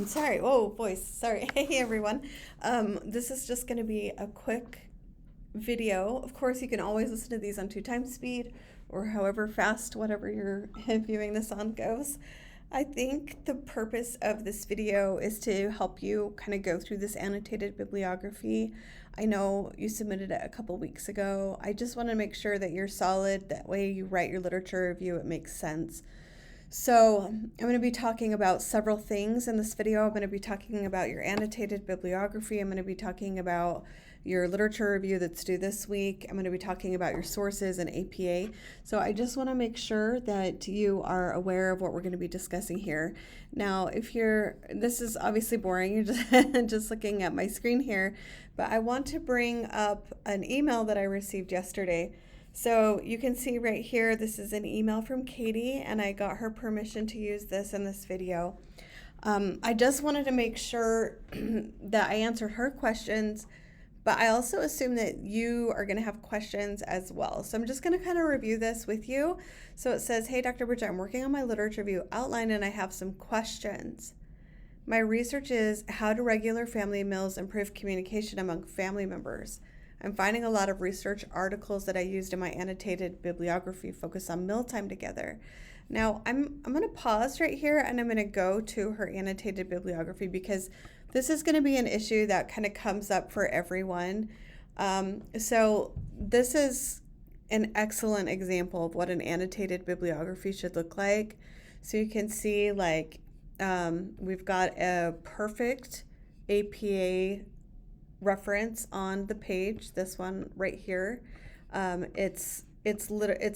Sorry. Oh, voice. Sorry. Hey, everyone. This is just going to be a quick video. Of course, you can always listen to these on 2 times speed or however fast, whatever you're viewing this on goes. I think the purpose of this video is to help you kind of go through this annotated bibliography. I know you submitted it a couple weeks ago. I just want to make sure that you're solid. That way you write your literature review, it makes sense. So I'm going to be talking about several things in this video. I'm going to be talking about your annotated bibliography. I'm going to be talking about your literature review that's due this week. I'm going to be talking about your sources and APA. So I just want to make sure that you are aware of what we're going to be discussing here. Now, this is obviously boring. You're just looking at my screen here, but I want to bring up an email that I received yesterday. So you can see right here, this is an email from Katie, and I got her permission to use this in this video. I just wanted to make sure that I answered her questions, but I also assume that you are going to have questions as well. So I'm just going to kind of review this with you. So it says, "Hey, Dr. Bridget, I'm working on my literature review outline and I have some questions. My research is how do regular family meals improve communication among family members? I'm finding a lot of research articles that I used in my annotated bibliography focus on mealtime together." Now, I'm going to pause right here and I'm going to go to her annotated bibliography because this is going to be an issue that kind of comes up for everyone. So this is an excellent example of what an annotated bibliography should look like. So you can see we've got a perfect APA reference on the page, this one right here. It's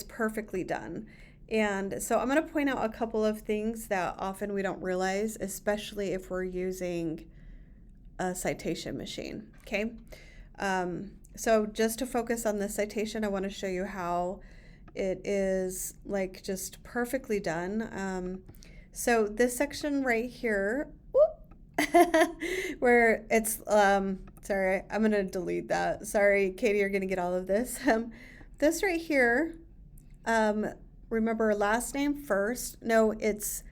perfectly done. And so I'm going to point out a couple of things that often we don't realize, especially if we're using a citation machine. Okay. So just to focus on the citation, I want to show you how it is just perfectly done. So this section right here, where it's sorry, I'm gonna delete that. Sorry, Katie, you're gonna get all of this. This right here, remember last name first. No, it's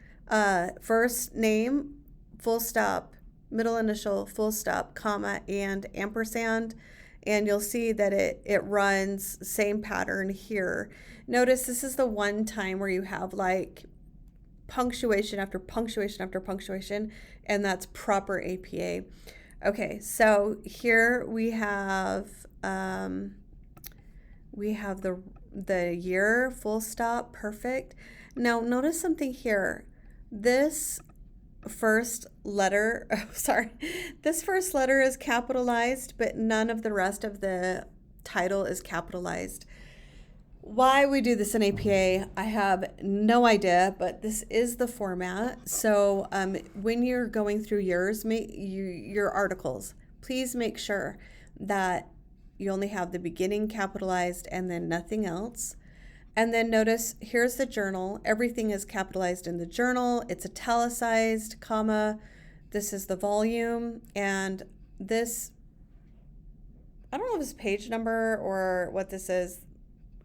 first name, full stop, middle initial, full stop, comma, and ampersand. And you'll see that it runs same pattern here. Notice this is the one time where you have punctuation after punctuation after punctuation, and that's proper APA. Okay, so here we have the year, full stop, perfect. Now notice something here. This first letter, this first letter is capitalized, but none of the rest of the title is capitalized. Why we do this in APA, I have no idea, but this is the format. So when you're going through your articles, please make sure that you only have the beginning capitalized and then nothing else. And then notice here's the journal. Everything is capitalized in the journal. It's italicized, comma. This is the volume. And this, I don't know if it's page number or what this is.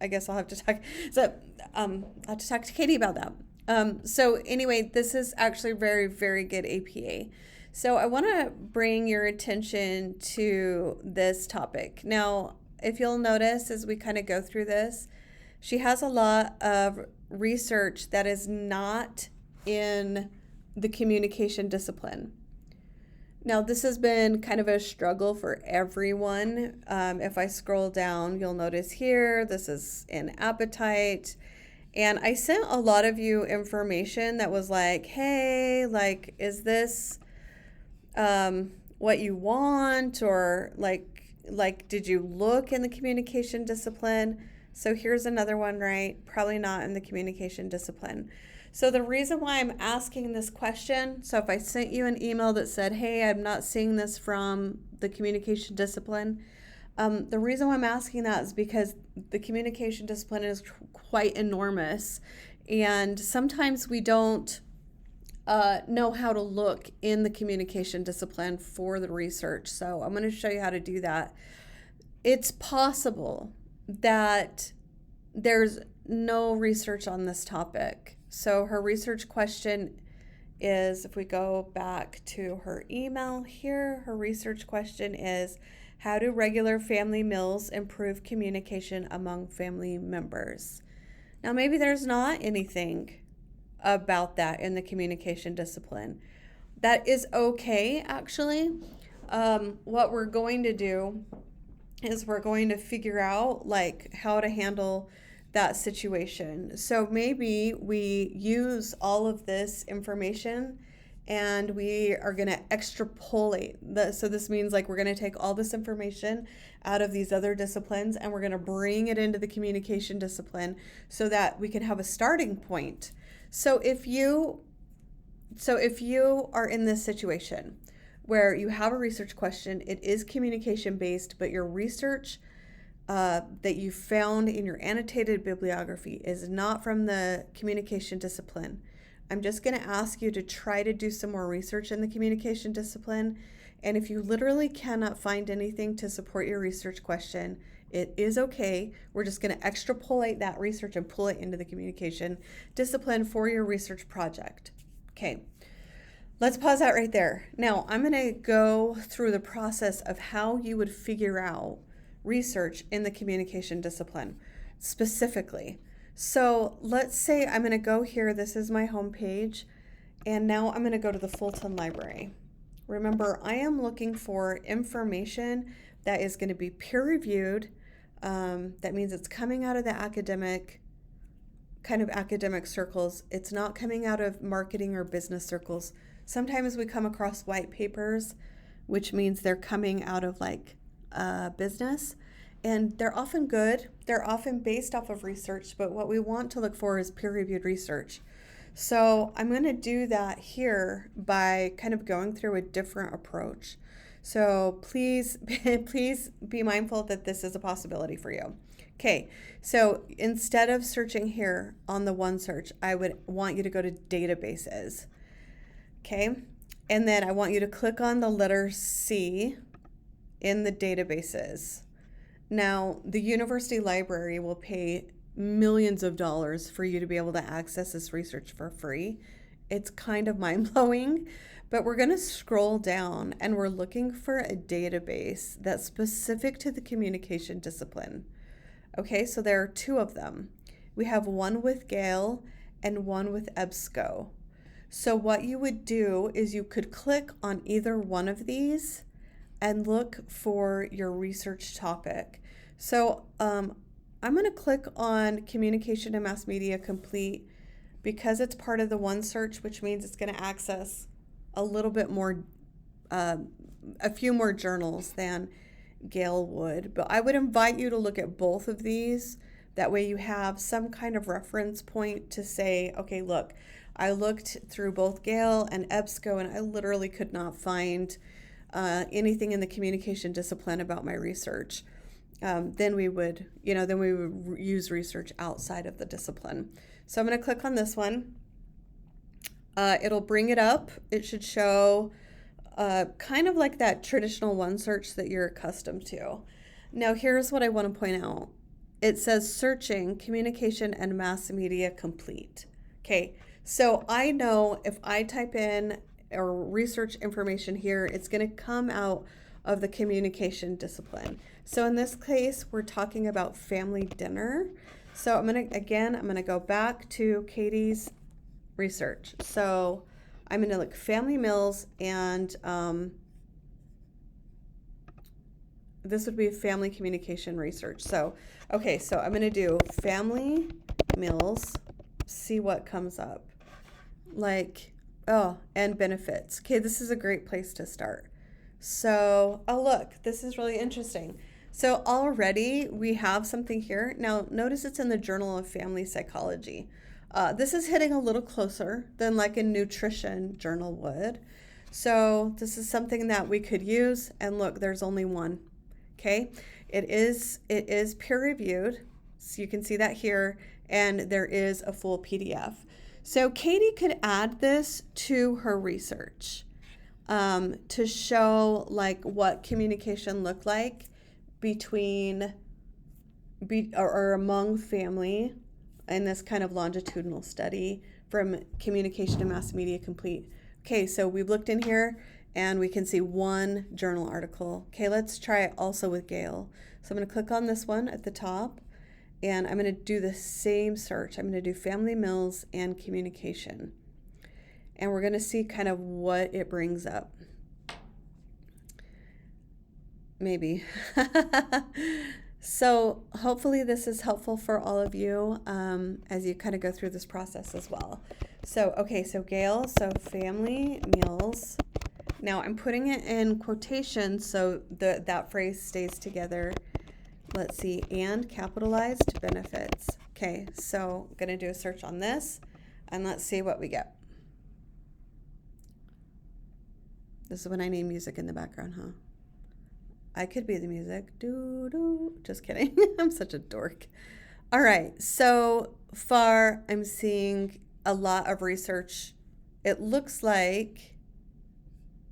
I guess I'll have to talk. So I'll have to talk to Katie about that. So anyway, this is actually very, very good APA. So I want to bring your attention to this topic. Now, if you'll notice as we kind of go through this, she has a lot of research that is not in the communication discipline. Now, this has been kind of a struggle for everyone. If I scroll down, you'll notice here, this is in Appetite. And I sent a lot of you information that was like, hey, is this what you want? Or did you look in the communication discipline? So here's another one, right? Probably not in the communication discipline. So the reason why I'm asking this question, so if I sent you an email that said, hey, I'm not seeing this from the communication discipline, the reason why I'm asking that is because the communication discipline is quite enormous. And sometimes we don't know how to look in the communication discipline for the research. So I'm going to show you how to do that. It's possible that there's no research on this topic. So her research question is, if we go back to her email here, her research question is, how do regular family meals improve communication among family members? Now, maybe there's not anything about that in the communication discipline. That is okay, actually. What we're going to do is we're going to figure out like how to handle that situation. So maybe we use all of this information and we are going to extrapolate. So this means like we're going to take all this information out of these other disciplines and we're going to bring it into the communication discipline so that we can have a starting point. So if you are in this situation where you have a research question, it is communication based, but your research that you found in your annotated bibliography is not from the communication discipline, I'm just going to ask you to try to do some more research in the communication discipline. And if you literally cannot find anything to support your research question, it is okay. We're just going to extrapolate that research and pull it into the communication discipline for your research project. Okay, let's pause that right there. Now, I'm going to go through the process of how you would figure out research in the communication discipline specifically. So let's say I'm going to go here. This is my home page. And now I'm going to go to the Fulton Library. Remember, I am looking for information that is going to be peer reviewed. That means it's coming out of the academic circles. It's not coming out of marketing or business circles. Sometimes we come across white papers, which means they're coming out of like business. And they're often good. They're often based off of research, but what we want to look for is peer-reviewed research. So I'm going to do that here by kind of going through a different approach. So please be mindful that this is a possibility for you. Okay, so instead of searching here on the one search, I would want you to go to databases. Okay, and then I want you to click on the letter C in the databases. Now, the university library will pay millions of dollars for you to be able to access this research for free. It's kind of mind-blowing, but we're going to scroll down and we're looking for a database that's specific to the communication discipline. Okay, so there are two of them. We have one with Gale and one with EBSCO. So what you would do is you could click on either one of these and look for your research topic. So I'm going to click on Communication and Mass Media Complete because it's part of the one search, which means it's going to access a little bit more, a few more journals than Gale would. But I would invite you to look at both of these. That way you have some kind of reference point to say, okay, look, I looked through both Gale and EBSCO and I literally could not find anything in the communication discipline about my research. Then we would use research outside of the discipline. So I'm going to click on this one. It'll bring it up. It should show kind of like that traditional one search that you're accustomed to. Now, here's what I want to point out. It says searching communication and mass media complete. Okay, so I know if I type in or research information here, it's going to come out of the communication discipline. So in this case, we're talking about family dinner. So I'm going to go back to Katie's research. So I'm going to look family meals and this would be family communication research. So, okay, so I'm going to do family meals, see what comes up. Like, and benefits. Okay, this is a great place to start. So, look, this is really interesting. So already we have something here. Now, notice it's in the Journal of Family Psychology. This is hitting a little closer than like a nutrition journal would. So this is something that we could use. And look, there's only one. Okay, it is peer reviewed. So you can see that here. And there is a full PDF. So Katie could add this to her research to show like what communication looked like between or among family in this kind of longitudinal study from Communication and Mass Media Complete. Okay, so we've looked in here and we can see one journal article. Okay, let's try it also with Gale. So I'm going to click on this one at the top, and I'm going to do the same search. I'm going to do Family Mills and Communication. And we're going to see kind of what it brings up. Maybe. So hopefully this is helpful for all of you as you kind of go through this process as well. So, okay, so Gale, so Family Meals. Now I'm putting it in quotations so that phrase stays together. Let's see, and capitalized benefits. Okay, so I'm going to do a search on this, and let's see what we get. This is when I need music in the background, huh? I could be the music. Doo-doo. Just kidding. I'm such a dork. All right, so far I'm seeing a lot of research. It looks like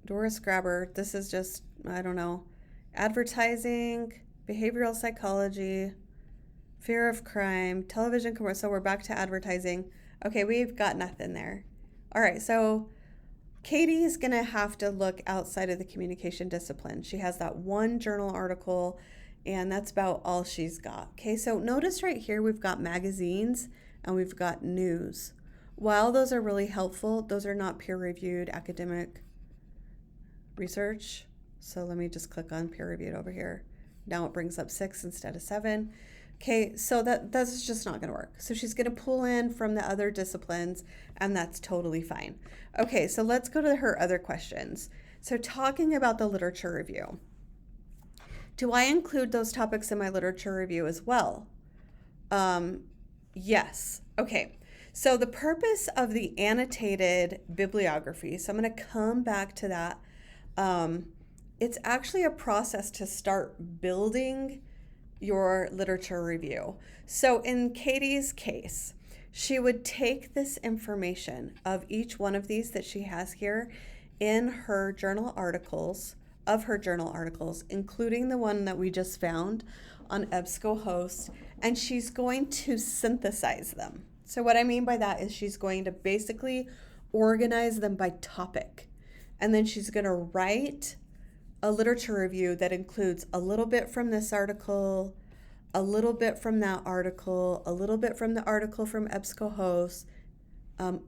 Doris Grabber, this is just, I don't know, advertising, behavioral psychology, fear of crime, television commercial. So we're back to advertising. Okay, we've got nothing there. All right, so Katie is going to have to look outside of the communication discipline. She has that one journal article, and that's about all she's got. Okay, so notice right here we've got magazines and we've got news. While those are really helpful, those are not peer-reviewed academic research. So let me just click on peer-reviewed over here. Now it brings up 6 instead of 7. Okay, so that's just not going to work. So she's going to pull in from the other disciplines, and that's totally fine. Okay, so let's go to her other questions. So talking about the literature review. Do I include those topics in my literature review as well? Yes. Okay, so the purpose of the annotated bibliography, so I'm going to come back to that. It's actually a process to start building your literature review. So in Katie's case, she would take this information of each one of these that she has here in her journal articles, including the one that we just found on EBSCOhost, and she's going to synthesize them. So what I mean by that is she's going to basically organize them by topic, and then she's going to write a literature review that includes a little bit from this article, a little bit from that article, a little bit from the article from EBSCOhost,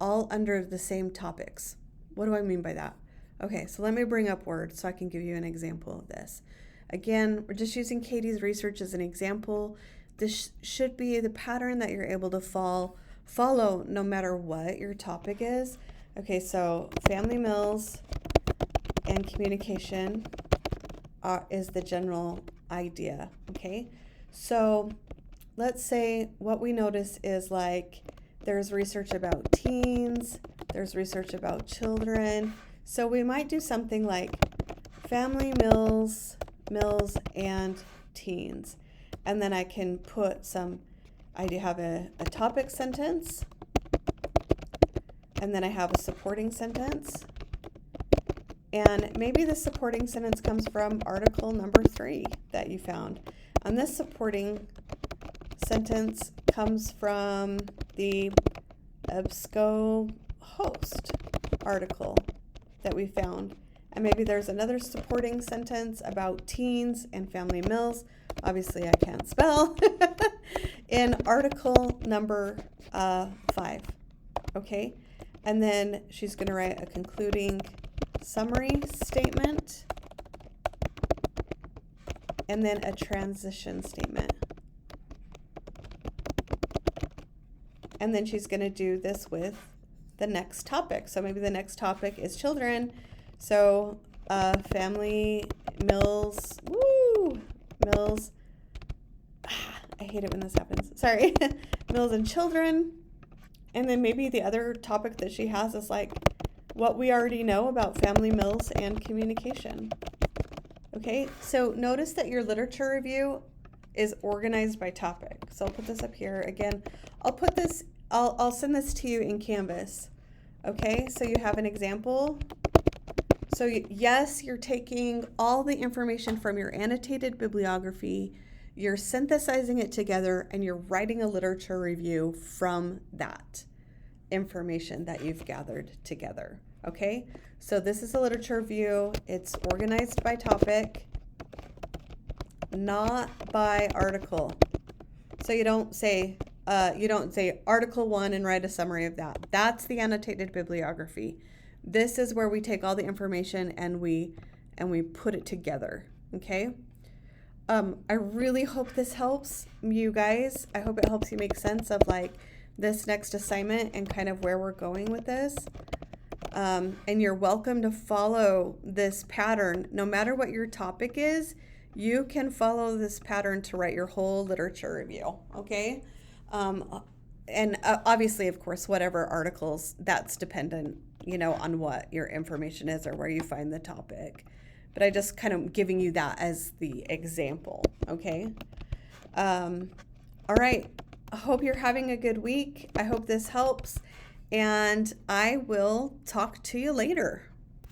all under the same topics. What do I mean by that? Okay, so let me bring up Word so I can give you an example of this. Again, we're just using Katie's research as an example. This should be the pattern that you're able to follow no matter what your topic is. Okay, so Family Mills and Communication is the general idea, okay? So let's say what we notice is like there's research about teens, there's research about children. So we might do something like Family Mills and teens. And then I can put I do have a topic sentence, and then I have a supporting sentence. And maybe the supporting sentence comes from article number 3 that you found. And this supporting sentence comes from the EBSCOhost article that we found. And maybe there's another supporting sentence about teens and Family Mills. Obviously, I can't spell. In article number 5. Okay? And then she's going to write a concluding summary statement, and then a transition statement. And then she's going to do this with the next topic. So maybe the next topic is children. So Family Mills, Mills. I hate it when this happens. Sorry. Mills and children. And then maybe the other topic that she has is like what we already know about Family Mills and Communication. Okay, so notice that your literature review is organized by topic. So I'll put this up here. Again, I'll send this to you in Canvas. Okay, so you have an example. So yes, you're taking all the information from your annotated bibliography, you're synthesizing it together, and you're writing a literature review from that. information that you've gathered together. Okay, so this is a literature review. It's organized by topic, not by article. So you don't say article 1 and write a summary of that. That's the annotated bibliography. This is where we take all the information and we put it together. Okay. I really hope this helps you guys. I hope it helps you make sense of like this next assignment and kind of where we're going with this. And you're welcome to follow this pattern. No matter what your topic is, you can follow this pattern to write your whole literature review, okay? And obviously, of course, whatever articles, that's dependent, on what your information is or where you find the topic. But I just kind of giving you that as the example, okay? All right. I hope you're having a good week. I hope this helps. And I will talk to you later.